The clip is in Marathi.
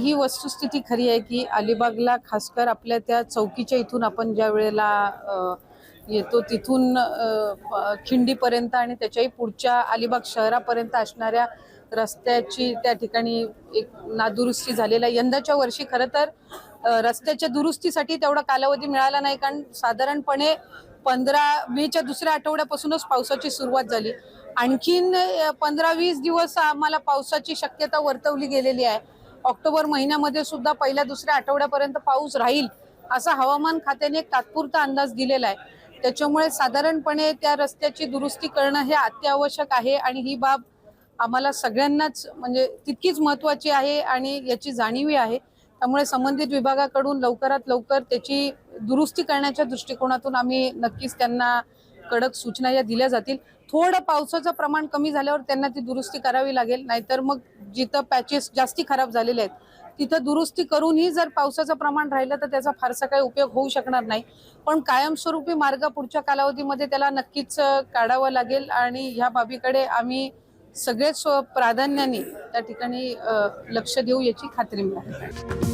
ही वस्तुस्थिती खरी आहे की अलिबागला खासकर आपल्या त्या चौकीच्या इथून आपण ज्या वेळेला येतो तिथून खिंडीपर्यंत आणि त्याच्याही पुढच्या अलिबाग शहरापर्यंत असणाऱ्या रस्त्याची त्या ठिकाणी एक नादुरुस्ती झालेला आहे। यंदाच्या वर्षी खरं तर रस्त्याच्या दुरुस्तीसाठी तेवढा कालावधी मिळाला नाही, कारण साधारणपणे 15-20च्या दुसऱ्या आठवड्यापासूनच पावसाची सुरुवात झाली। आणखीन 15-20 दिवस आम्हाला पावसाची शक्यता वर्तवली गेलेली आहे। ऑक्टोबर महिन्यामध्ये सुद्धा पहिल्या दुसऱ्या आठवड्यापर्यंत पाऊस राहील असा हवामान खात्याने एक तात्पुरता अंदाज दिलेला आहे। त्याच्यामुळे साधारणपणे त्या रस्त्याची दुरुस्ती करणं हे अत्यावश्यक आहे आणि ही बाब आम्हाला सगळ्यांनाच म्हणजे तितकीच महत्त्वाची आहे आणि याची जाणीव आहे। त्यामुळे संबंधित विभागाकडून लवकरात लवकर त्याची दुरुस्ती करण्याच्या दृष्टिकोनातून आम्ही नक्कीच त्यांना कडक सूचना या दिल्या जातील। थोडं पावसाचं प्रमाण कमी झाल्यावर त्यांना ती दुरुस्ती करावी लागेल, नाहीतर मग जिथं पॅचेस जास्ती खराब झालेले आहेत तिथं दुरुस्ती करूनही जर पावसाचं प्रमाण राहिलं तर त्याचा फारसा काही उपयोग होऊ शकणार नाही। पण कायमस्वरूपी मार्ग पुढच्या कालावधीमध्ये त्याला नक्कीच काढावा लागेल आणि ह्या बाबीकडे आम्ही सगळेच प्राधान्याने त्या ठिकाणी लक्ष देऊ याची खात्री मिळाली।